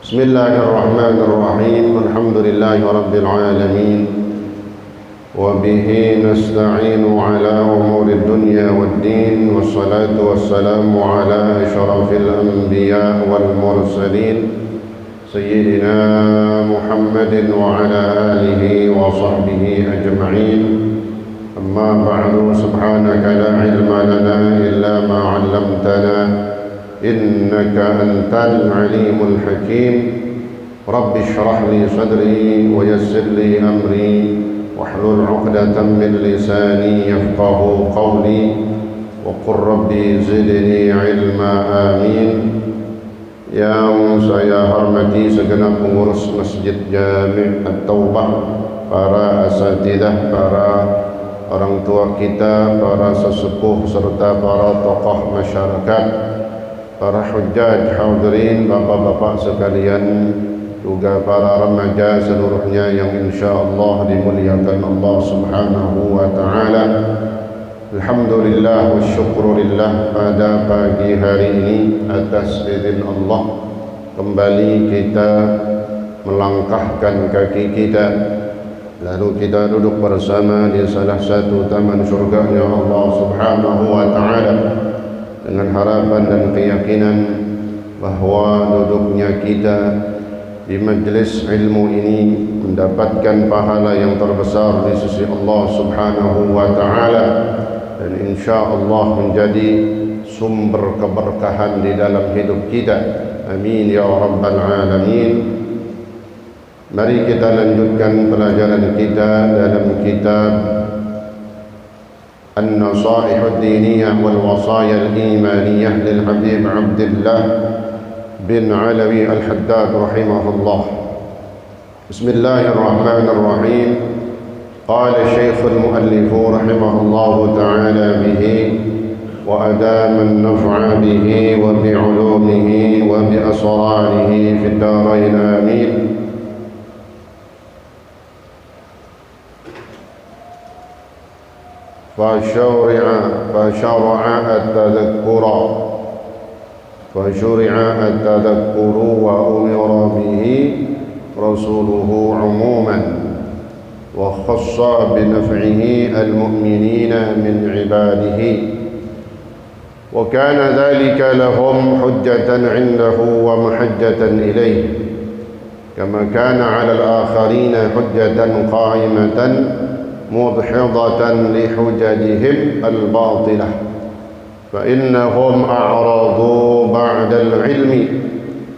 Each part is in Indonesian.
بسم الله الرحمن الرحيم الحمد لله رب العالمين وبه نستعين على أمور الدنيا والدين والصلاة والسلام على أشرف الأنبياء والمرسلين سيدنا محمد وعلى آله وصحبه أجمعين أما بعد سبحانك لا علم لنا إلا ما علمتنا إنك أنت العليم الحكيم رب اشرح لي صدري ويسر لي أمري واحلل عقدة من لساني يفقه قولي وقل ربي زدني علما آمين. Yang saya hormati segenap pengurus Masjid Jami' At-Taubah, para asatidah, para orang tua kita, para sesepuh serta para tokoh masyarakat, para hujjaj hadirin, bapak-bapak sekalian, juga para remaja seluruhnya yang insyaallah dimuliakan Allah Subhanahu wa taala. Alhamdulillah wa syukurillah, pada pagi hari ini atas izin Allah kembali kita melangkahkan kaki kita, lalu kita duduk bersama di salah satu taman surganya Allah Subhanahu wa taala, dengan harapan dan keyakinan bahwa duduknya kita di majlis ilmu ini mendapatkan pahala yang terbesar di sisi Allah Subhanahu wa taala, dan insyaallah menjadi sumber keberkahan di dalam hidup kita. Amin ya rabbal alamin. Mari kita lanjutkan pelajaran kita dalam kitab النصائح الدينية والوصايا الإيمانية للحبيب عبد الله بن علوي الحداد رحمه الله. بسم الله الرحمن الرحيم. قال الشيخ المؤلف رحمه الله تعالى به وأدام النفع به وبعلومه وبأسراره في الدارين آمين. فشرع التذكر وأمر به رسوله عموما وخص بنفعه المؤمنين من عباده، وكان ذلك لهم حجة عنده ومحجة إليه، كما كان على الآخرين حجة قائمة مدحضة لحججهم الباطلة، فإنهم أعرضوا بعد العلم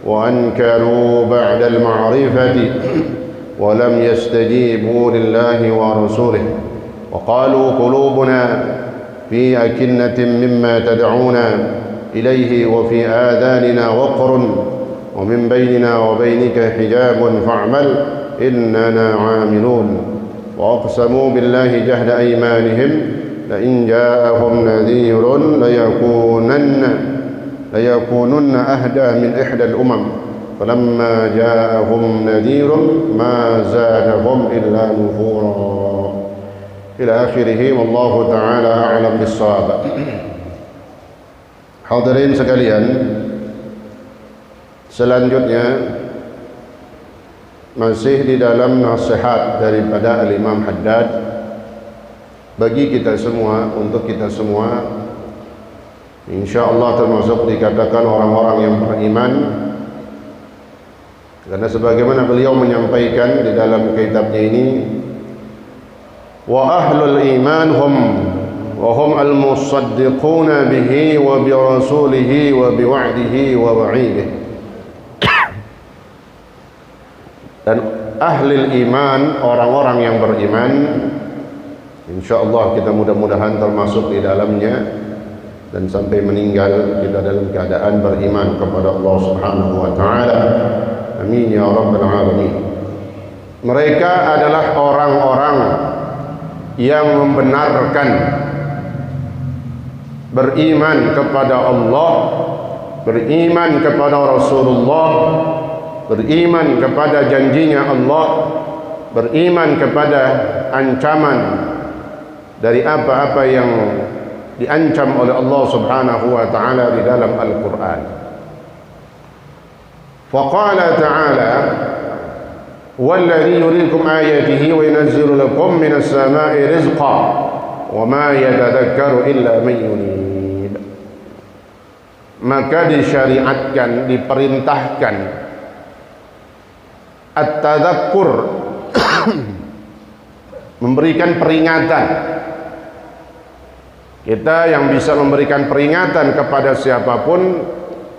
وأنكروا بعد المعرفة ولم يستجيبوا لله ورسوله، وقالوا قلوبنا في أكنة مما تدعونا إليه وفي آذاننا وقر ومن بيننا وبينك حجاب فاعمل إننا عاملون، وأقسموا بالله جهد أيمانهم لئن جاءهم نذير ليكونن أهدى من إحدى الأمم فلما جاءهم نذير ما زادهم إلا نفورا إلى آخره والله تعالى أعلم بالصواب. Hadirin sekalian, selanjutnya masih di dalam nasihat daripada Al-Imam Haddad bagi kita semua, untuk kita semua, insyaallah termasuk dikatakan orang-orang yang beriman, karena sebagaimana beliau menyampaikan di dalam kitabnya ini, wa ahlul iman hum al-musaddiquna bihi wa bi rasulihi wa bi wa'dihi wa wa'idihi. Dan ahli iman, orang-orang yang beriman, insyaallah kita mudah-mudahan termasuk di dalamnya, dan sampai meninggal kita dalam keadaan beriman kepada Allah Subhanahu wa taala. Amin ya rabbal alamin. Mereka adalah orang-orang yang membenarkan beriman kepada Allah, beriman kepada Rasulullah, beriman kepada janjinya Allah, beriman kepada ancaman dari apa-apa yang diancam oleh Allah Subhanahu wa taala di dalam Al-Qur'an. Faqala ta'ala walladhi yuriikum ayatihi wa yunazzilu lakum minas samaa'i rizqan wa ma yatadhakkaru illa man yunib. Maka disyariatkan, diperintahkan at-tadhakkur, memberikan peringatan. Kita yang bisa memberikan peringatan kepada siapapun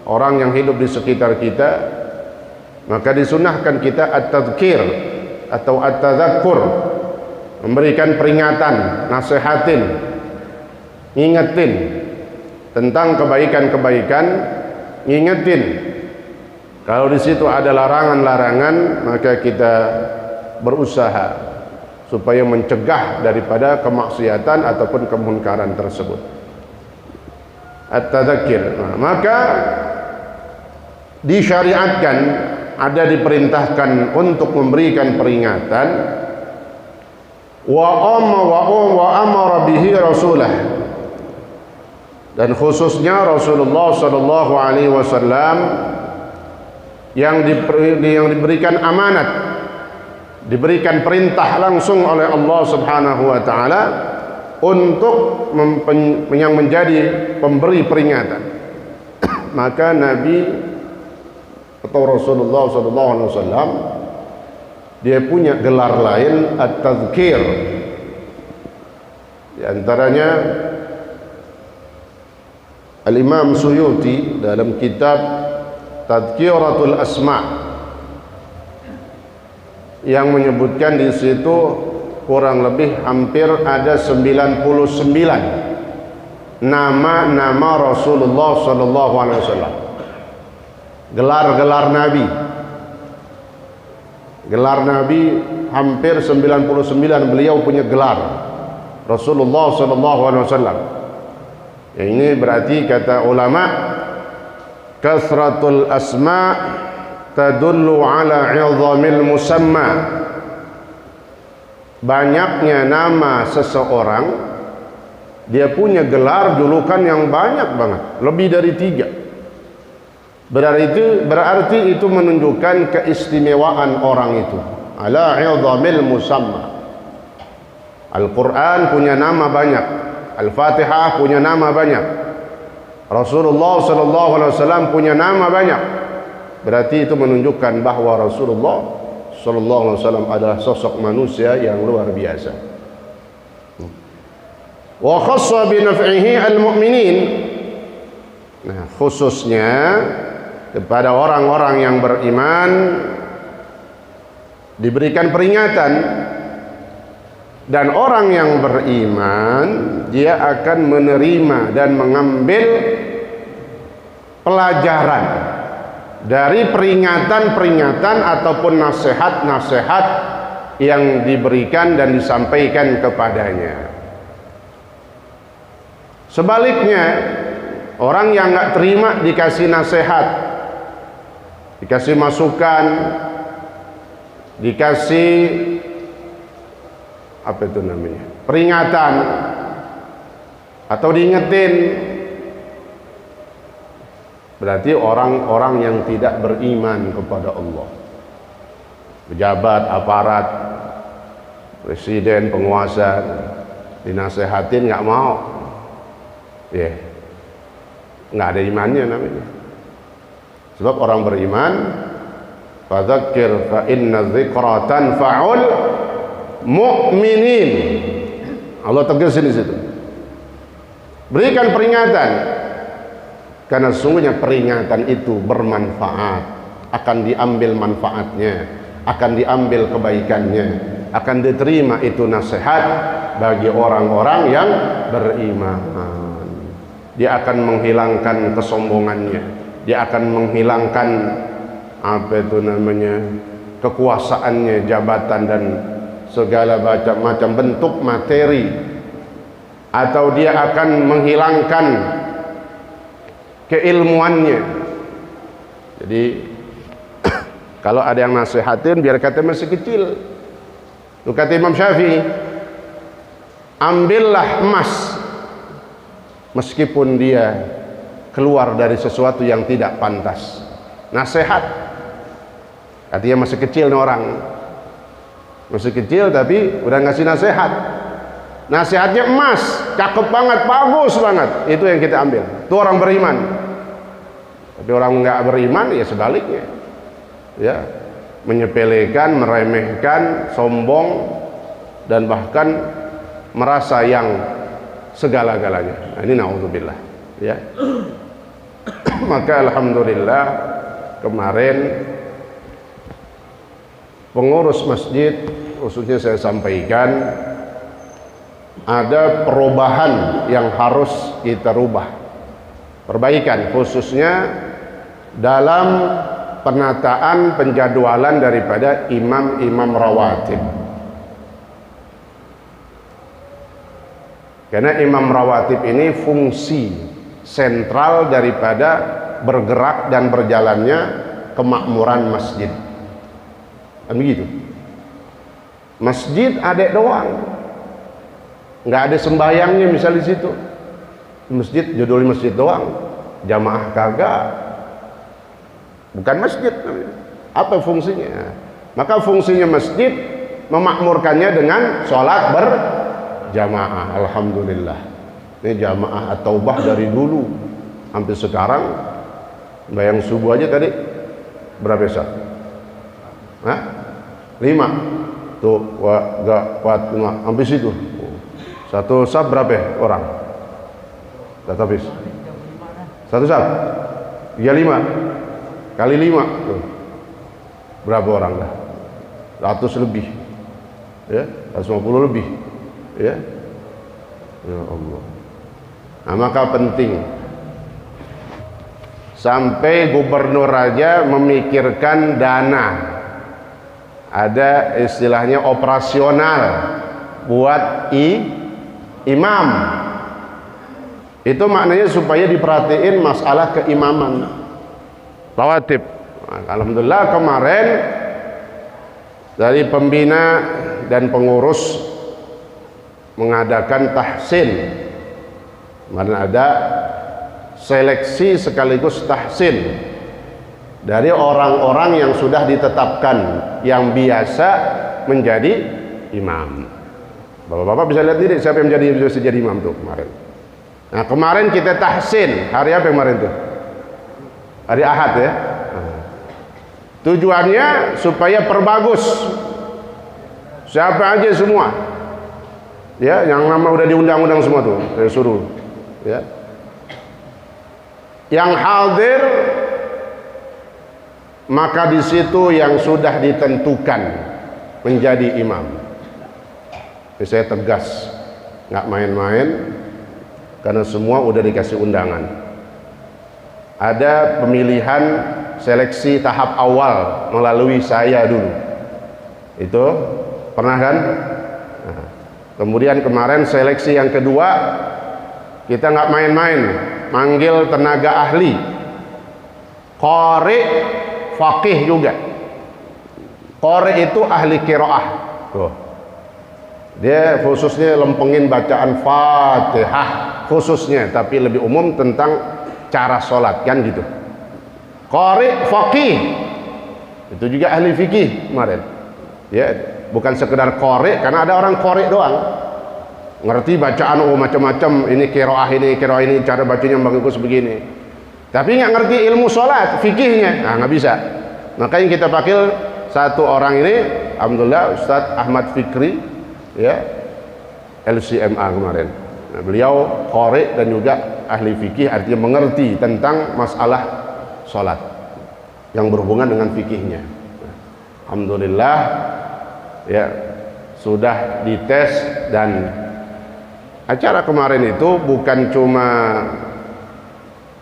orang yang hidup di sekitar kita, maka disunahkan kita at-tadhkir atau at-tadhakkur, memberikan peringatan, nasihatin, ngingetin tentang kebaikan-kebaikan, ngingetin kalau di situ ada larangan-larangan, maka kita berusaha supaya mencegah daripada kemaksiatan ataupun kemunkaran tersebut. At-tadzakkir. Maka disyariatkan, ada diperintahkan untuk memberikan peringatan. Wa amara bihi rasulah. Dan khususnya Rasulullah sallallahu alaihi wasallam yang diberikan amanat, diberikan perintah langsung oleh Allah Subhanahu wa taala untuk yang menjadi pemberi peringatan. Maka Nabi atau Rasulullah sallallahu alaihi wasallam dia punya gelar lain, at-tadhkir. Di antaranya Al-Imam Suyuti dalam kitab Tadhkiratul Asma' yang menyebutkan di situ kurang lebih hampir ada 99 nama-nama Rasulullah sallallahu alaihi wasallam. Gelar-gelar Nabi. Gelar Nabi hampir 99 beliau punya gelar. Rasulullah sallallahu alaihi wasallam. Yang ini berarti kata ulama, kasratul asma' tadullu ala 'izamil musamma. Banyaknya nama seseorang, dia punya gelar julukan yang banyak banget, lebih dari 3. Berarti itu menunjukkan keistimewaan orang itu. Ala 'izamil musamma. Al-Quran punya nama banyak, Al-Fatihah punya nama banyak, Rasulullah sallallahu alaihi wasallam punya nama banyak. Berarti itu menunjukkan bahwa Rasulullah sallallahu alaihi wasallam adalah sosok manusia yang luar biasa. Wa khassa bi naf'ihi al-mu'minin. Nah, khususnya kepada orang-orang yang beriman diberikan peringatan. Dan orang yang beriman dia akan menerima dan mengambil pelajaran dari peringatan-peringatan ataupun nasihat-nasihat yang diberikan dan disampaikan kepadanya. Sebaliknya, orang yang nggak terima dikasih nasihat, dikasih masukan, dikasih apa itu namanya, peringatan atau diingetin, berarti orang-orang yang tidak beriman kepada Allah. Pejabat, aparat, presiden, penguasa dinasehatin nggak mau, ya nggak ada imannya namanya. Sebab orang beriman, fadzakir fa inna dzikra tanfa'ul mu'minin. Allah tegasin di situ. Berikan peringatan, karena sungguhnya peringatan itu bermanfaat, akan diambil manfaatnya, akan diambil kebaikannya, akan diterima itu nasihat bagi orang-orang yang beriman. Dia akan menghilangkan kesombongannya, dia akan menghilangkan apa itu namanya, kekuasaannya, jabatan dan segala macam bentuk materi, atau dia akan menghilangkan keilmuannya. Jadi kalau ada yang nasihatin biar kata masih kecil. Lu kata Imam Syafi'i, ambillah emas meskipun dia keluar dari sesuatu yang tidak pantas. Nasihat Artinya masih kecil nih orang, masih kecil tapi udah ngasih nasihat. Nasihatnya emas, cakep banget, bagus banget. Itu yang kita ambil. Itu orang beriman. Tapi orang nggak beriman ya sebaliknya, ya menyepelekan, meremehkan, sombong, dan bahkan merasa yang segala-galanya. Nah, ini naudzubillah, ya. Maka alhamdulillah kemarin pengurus masjid khususnya saya sampaikan ada perubahan yang harus kita rubah, perbaikan khususnya dalam penataan penjadwalan daripada imam-imam rawatib. Karena imam rawatib ini fungsi sentral daripada bergerak dan berjalannya kemakmuran masjid. Kan begitu. Masjid ada doang, nggak ada sembayangnya misal di situ. Masjid judul masjid doang, jamaah kagak, bukan masjid. Apa fungsinya? Maka fungsinya masjid memakmurkannya dengan sholat berjamaah. Alhamdulillah, ini jamaah at-taubah dari dulu sampai sekarang. Bayang subuh aja tadi berapa sah? Hah? 5 tuh, gak 4, 5 sampai situ. Satu sab berapa orang? Gak habis. Satu sab? Ya 5 kali 5 tuh. Berapa orang dah? 100 lebih, ya, 150 lebih, ya. Ya Allah. Nah, maka penting sampai gubernur aja memikirkan dana, ada istilahnya operasional buat imam. Itu maknanya supaya diperhatiin masalah keimaman rawatib. Nah, alhamdulillah kemarin dari pembina dan pengurus mengadakan tahsin. Kemarin ada seleksi sekaligus tahsin dari orang-orang yang sudah ditetapkan yang biasa menjadi imam. Bapak-bapak bisa lihat diri siapa yang bisa jadi imam tuh kemarin. Nah, kemarin kita tahsin hari apa kemarin tuh? Hari Ahad, ya. Nah, tujuannya supaya perbagus. Siapa aja semua, ya, yang nama udah diundang-undang semua tuh saya suruh, ya. Yang hadir maka di situ yang sudah ditentukan menjadi imam. Jadi saya tegas, nggak main-main, karena semua udah dikasih undangan. Ada pemilihan seleksi tahap awal melalui saya dulu. Itu pernah kan? Nah, kemudian kemarin seleksi yang kedua kita nggak main-main, manggil tenaga ahli, qari, faqih juga. Qari itu ahli qiraah. Tuh. Dia khususnya lempengin bacaan Fatihah khususnya, tapi lebih umum tentang cara sholat kan gitu. Qari, faqih, itu juga ahli fikih kemarin. Ya, bukan sekedar qari, karena ada orang qari doang, ngerti bacaan macam-macam, ini qiraah ini, cara bacanya bagus begini, tapi nggak ngerti ilmu sholat, fikihnya, nah nggak bisa. Makanya kita panggil satu orang ini, alhamdulillah, Ustadz Ahmad Fikri, ya, LCMA kemarin. Nah, beliau qari dan juga ahli fikih, artinya mengerti tentang masalah sholat yang berhubungan dengan fikihnya. Nah, alhamdulillah, ya, sudah dites. Dan acara kemarin itu bukan cuma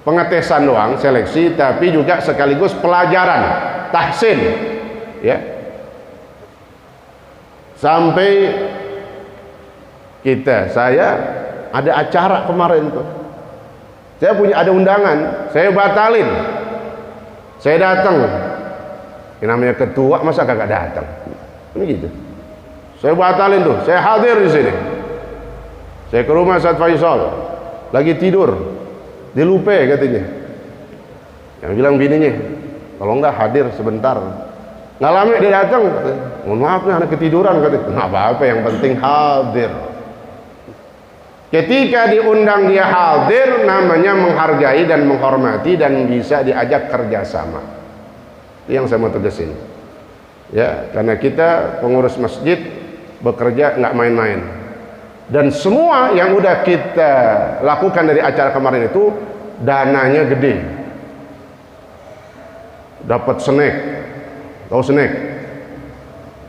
pengetesan doang, seleksi, tapi juga sekaligus pelajaran, tahsin, ya. Sampai saya ada acara kemarin tuh, saya punya ada undangan, saya batalin, saya datang, yang namanya ketua masa kagak datang, ini gitu. Saya batalin tuh, saya hadir di sini. Saya ke rumah Ustadz Faisal, lagi tidur, dilupa katanya. Yang bilang bininya, kalau enggak hadir sebentar, Nggak lama dia datang, mohon maaf nih anak ketiduran, kata, nggak apa-apa, yang penting hadir. Ketika diundang dia hadir, namanya menghargai dan menghormati dan bisa diajak kerjasama. Itu yang saya mau tegasin. Ya, karena kita pengurus masjid bekerja nggak main-main. Dan semua yang udah kita lakukan dari acara kemarin itu dananya gede. Dapat snack. Tahu snack?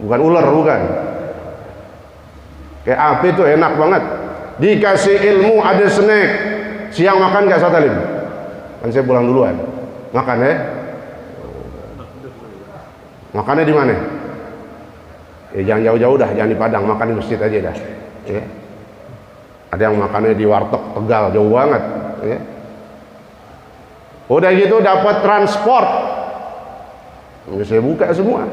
Bukan ular, bukan. Kayak api tuh enak banget. Dikasih ilmu ada snack. Siang makan gak Satalim? Kan saya pulang duluan. Makan ya? Makannya di mana? Jangan jauh-jauh dah, jangan di Padang, makan di masjid aja dah. Ya. Ada yang makannya di warteg Tegal, jauh banget. Ya. Udah gitu dapat transport. Saya buka semua.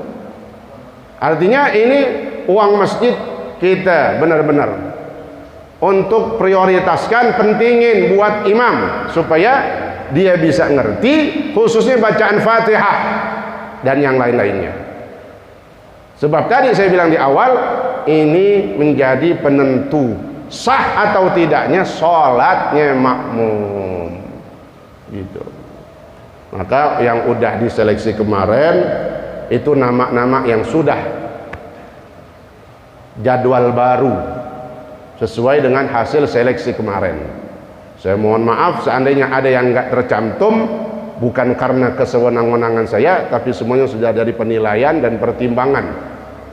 Artinya ini uang masjid kita benar-benar untuk prioritaskan, pentingin buat imam supaya dia bisa ngerti, khususnya bacaan Fatihah dan yang lain-lainnya. Sebab tadi saya bilang di awal, ini menjadi penentu sah atau tidaknya sholatnya makmum gitu. Maka yang udah diseleksi kemarin itu nama-nama yang sudah jadwal baru sesuai dengan hasil seleksi kemarin. Saya mohon maaf seandainya ada yang nggak tercantum, bukan karena kesewenang-wenangan saya, tapi semuanya sudah dari penilaian dan pertimbangan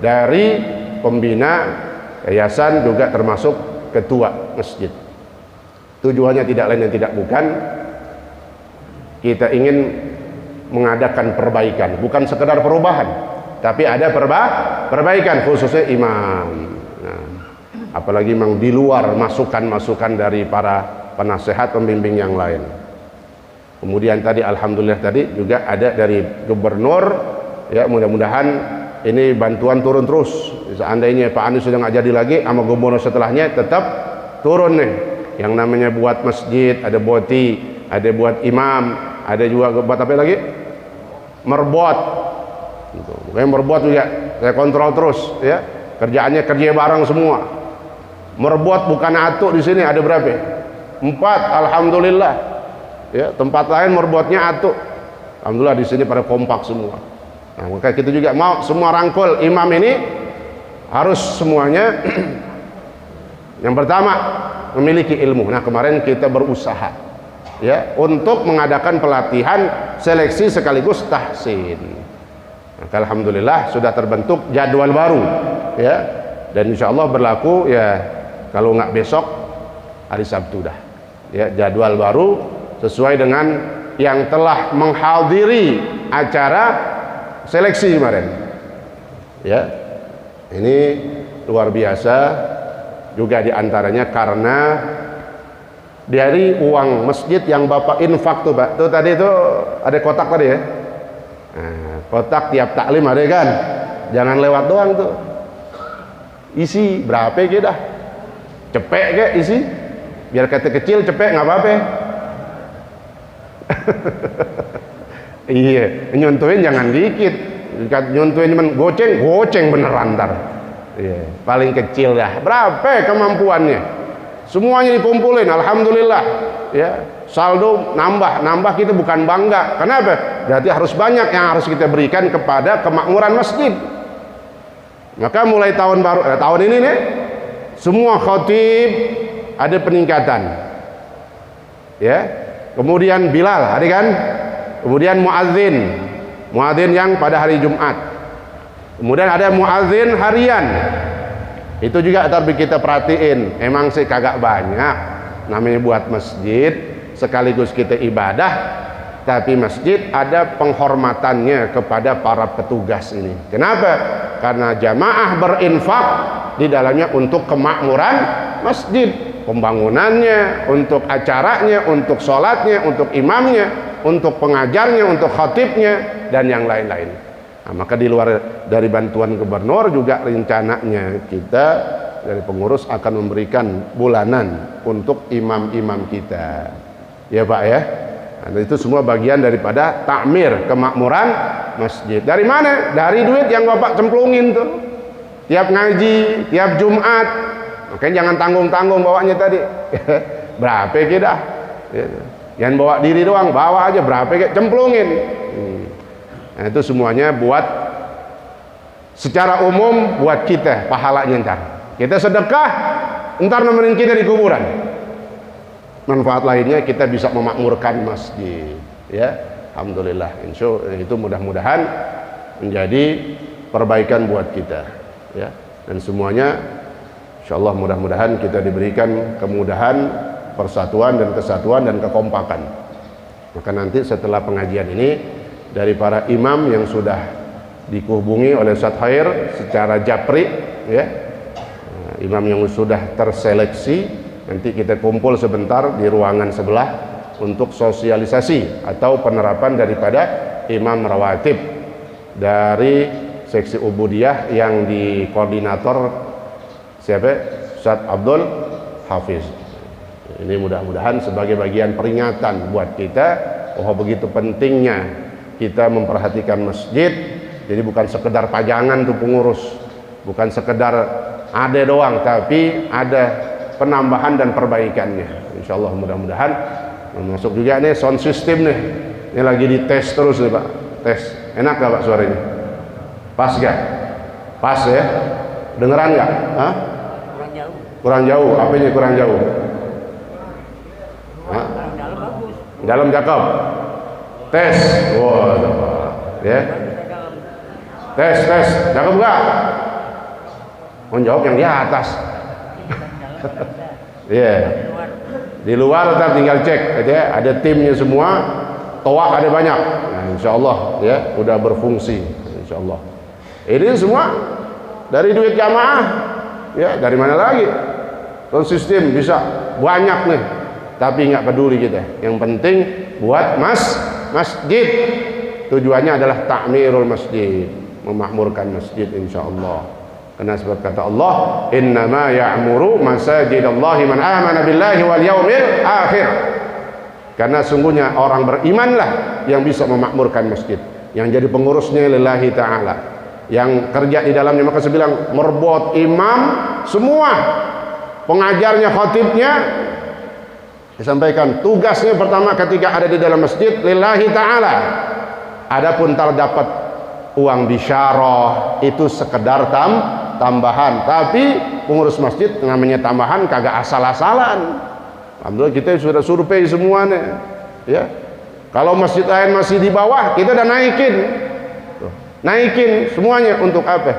dari pembina yayasan, juga termasuk ketua masjid. Tujuannya tidak lain dan tidak bukan, kita ingin mengadakan perbaikan, bukan sekedar perubahan, tapi ada perbaikan khususnya imam. Nah, apalagi memang di luar masukan-masukan dari para penasehat pembimbing yang lain. Kemudian tadi alhamdulillah tadi juga ada dari gubernur, ya mudah-mudahan ini bantuan turun terus. Seandainya Pak Anies sudah nggak jadi lagi, sama gubernur setelahnya tetap turun nih. Yang namanya buat masjid, ada boti, ada buat imam, ada juga buat apa lagi? Merbot. Gitu. Makanya merbot juga saya kontrol terus, ya. Kerjaannya kerja bareng semua. Merbot bukan atuk di sini ada berapa? 4, alhamdulillah. Ya, tempat lain merbotnya atuk. Alhamdulillah di sini pada kompak semua. Nah, maka kita juga mau semua rangkul imam ini harus semuanya yang pertama memiliki ilmu. Nah, kemarin kita berusaha ya untuk mengadakan pelatihan seleksi sekaligus tahsin. Nah, alhamdulillah sudah terbentuk jadwal baru ya, dan insya Allah berlaku ya kalau nggak besok hari Sabtu dah ya, jadwal baru sesuai dengan yang telah menghadiri acara seleksi kemarin ya. Ini luar biasa juga diantaranya karena dari uang masjid yang Bapak infak tuh Pak, tuh tadi itu ada kotak tadi ya. Nah, kotak tiap taklim ada kan, jangan lewat doang tuh, isi berapa gitu dah, cepek ke isi, biar kata kecil cepek nggak apa-apa. Iya, nyontohin jangan dikit, nyontohin cuman goceng beneran ntar. Iya, paling kecil dah, berapa kemampuannya, semuanya dikumpulin, alhamdulillah ya. Saldo nambah kita bukan bangga, kenapa? Berarti harus banyak yang harus kita berikan kepada kemakmuran masjid. Maka mulai tahun baru tahun ini nih, semua khatib ada peningkatan ya. Kemudian Bilal hari kan, kemudian muadzin yang pada hari Jumat, kemudian ada muadzin harian. Itu juga tapi kita perhatiin, emang sih kagak banyak, namanya buat masjid sekaligus kita ibadah, tapi masjid ada penghormatannya kepada para petugas ini. Kenapa? Karena jamaah berinfak di dalamnya untuk kemakmuran masjid, pembangunannya, untuk acaranya, untuk sholatnya, untuk imamnya, untuk pengajarnya, untuk khatibnya, dan yang lain-lain. Nah, maka di luar dari bantuan gubernur juga rencananya kita dari pengurus akan memberikan bulanan untuk imam-imam kita. Ya Pak ya. Nah, itu semua bagian daripada takmir kemakmuran masjid. Dari mana? Dari duit yang Bapak cemplungin tuh. Tiap ngaji, tiap Jumat. Makanya jangan tanggung-tanggung bawanya tadi. Berapa kita? Jangan bawa diri doang, bawa aja berapa kayak cemplungin. Nah, itu semuanya buat secara umum buat kita pahalanya ntar. Kita sedekah, ntar nemenin kita di kuburan. Manfaat lainnya kita bisa memakmurkan masjid. Ya, alhamdulillah. Itu mudah-mudahan menjadi perbaikan buat kita. Ya, dan semuanya, insyaallah mudah-mudahan kita diberikan kemudahan, persatuan dan kesatuan dan kekompakan. Maka nanti setelah pengajian ini dari para imam yang sudah dihubungi oleh Ustaz Khair secara japri, ya, imam yang sudah terseleksi, nanti kita kumpul sebentar di ruangan sebelah untuk sosialisasi atau penerapan daripada imam rawatib dari seksi ubudiyah yang di koordinator siapa? Ustaz Abdul Hafiz. Ini mudah-mudahan sebagai bagian peringatan buat kita bahwa begitu pentingnya kita memperhatikan masjid. Jadi bukan sekedar pajangan tuh pengurus, bukan sekedar ada doang, tapi ada penambahan dan perbaikannya. Insyaallah mudah-mudahan. Masuk juga nih sound system nih. Ini lagi dites terus nih Pak. Tes. Enak gak Pak suaranya? Pas gak? Pas ya? Dengeran gak? Hah? Kurang jauh. Kurang jauh. Apanya kurang jauh? Hah? Dalam bagus. Dalam cakep. Tes. Wah, ya. Tes. Cakep gak? Mau jawab yang di atas. Iya. Yeah. Di luar ntar tinggal cek aja, ada timnya semua, toa ada banyak. Nah, insyaallah ya udah berfungsi insyaallah. Ini semua dari duit jamaah. Ya, dari mana lagi? Konsisten bisa banyak nih. Tapi nggak peduli kita. Yang penting buat masjid. Tujuannya adalah ta'mirul masjid, memakmurkan masjid insyaallah. Karena sebab kata Allah, innama ya'muru masajidallahi man amana billahi wal yaumil akhir. Karena sungguhnya orang berimanlah yang bisa memakmurkan masjid, yang jadi pengurusnya lillahi ta'ala, yang kerja di dalamnya. Maka saya bilang merbot imam semua, pengajarnya, khatibnya, disampaikan tugasnya pertama ketika ada di dalam masjid lillahi ta'ala. Adapun terdapat uang bisyarah itu sekedar tambahan, tapi pengurus masjid namanya tambahan kagak asal-asalan. Alhamdulillah kita sudah survei semuanya, ya. Kalau masjid lain masih di bawah, kita udah naikin semuanya. Untuk apa?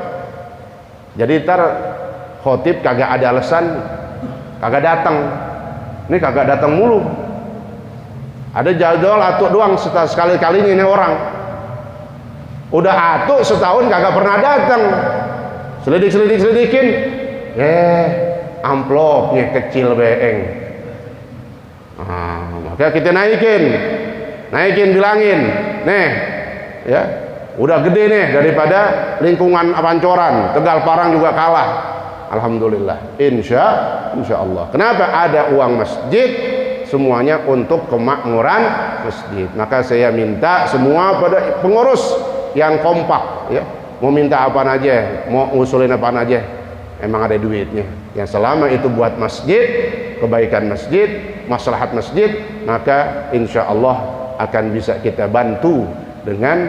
Jadi ntar khotib kagak ada alasan kagak datang. Ini kagak datang mulu, ada jadwal atuk doang sekali-kalinya ini orang. Udah atuk setahun kagak pernah datang. Selidikin, amplopnya kecil beeng. Maka kita naikin bilangin, nih, ya, udah gede nih daripada lingkungan Pancoran, Tegal Parang juga kalah. Alhamdulillah, insya Allah. Kenapa? Ada uang masjid, semuanya untuk kemakmuran masjid. Maka saya minta semua pada pengurus yang kompak, ya. Mau minta apa aja, mau ngusulin apa aja, emang ada duitnya. Yang selama itu buat masjid, kebaikan masjid, maslahat masjid, maka insya Allah akan bisa kita bantu dengan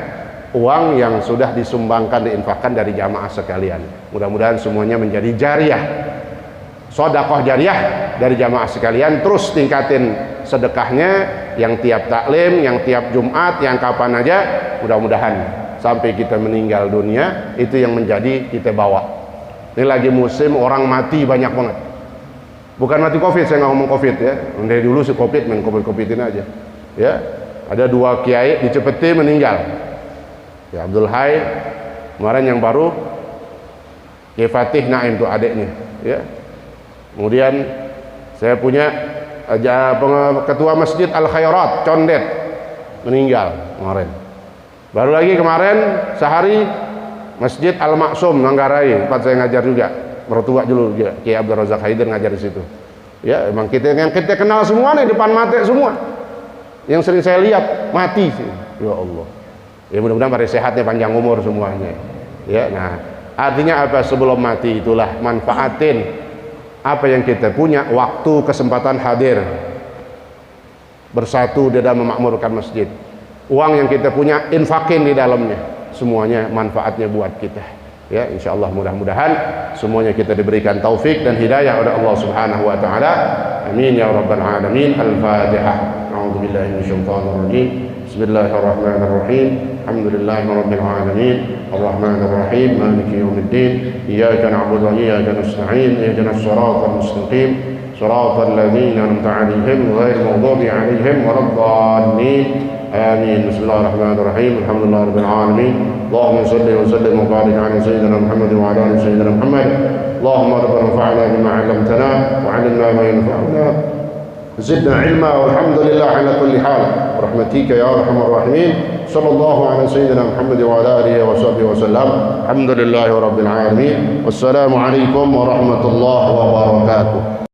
uang yang sudah disumbangkan, diinfakkan dari jamaah sekalian. Mudah-mudahan semuanya menjadi jariah, sedekah jariah dari jamaah sekalian. Terus tingkatin sedekahnya, yang tiap taklim, yang tiap Jumat, yang kapan aja. Mudah-mudahan sampai kita meninggal dunia itu yang menjadi kita bawa. Ini lagi musim orang mati banyak banget. Bukan mati covid, saya nggak ngomong covid ya. Dari dulu si covid main covidin aja. Ya, ada 2 kiai di Cepete meninggal. Ya, Abdul Hai kemarin yang baru, Kiai Fatih Naim tuh adeknya. Ya. Kemudian saya punya ketua masjid Al Khairat Condet meninggal kemarin. Baru lagi kemarin sehari Masjid Al Maksum Manggarai, tempat saya ngajar juga, mertua dulu juga, Kiai Abdul Razak Haidir ngajar di situ. Ya, emang yang kita kenal semua nih, depan mata semua. Yang sering saya lihat mati sih. Ya Allah. Ya mudah-mudahan pada sehatnya, panjang umur semuanya. Ya, nah artinya apa? Sebelum mati itulah manfaatin apa yang kita punya, waktu, kesempatan hadir, bersatu di dalam memakmurkan masjid. Uang yang kita punya, infakin di dalamnya, semuanya manfaatnya buat kita. Ya, insyaallah mudah-mudahan semuanya kita diberikan taufik dan hidayah oleh Allah Subhanahu wa taala. Amin ya rabbal alamin. Al-Fatihah. A'udzubillahi minasyaitonir rajim. Bismillahirrahmanirrahim. Alhamdulillahi rabbil alamin. Arrahmanir rahim. Maliki yaumiddin. Iyyaka na'budu wa iyyaka nasta'in. Ihdinas siratal mustaqim. Siratal ladzina an'amta 'alaihim ghairil maghdubi 'alaihim waladdallin. آمين. بسم الله الرحمن الرحيم. الحمد لله رب العالمين. اللهم صل وسلم وبارك على سيدنا محمد وعلى آل سيدنا محمد. اللهم ربنا انفعنا بما علمتنا وعلمنا ما ينفعنا زدنا علما والحمد لله على كل حال برحمتك يا أرحم الراحمين. صلى الله على سيدنا محمد وعلى آله وصحبه وسلم. الحمد لله رب العالمين. والسلام عليكم ورحمة الله وبركاته.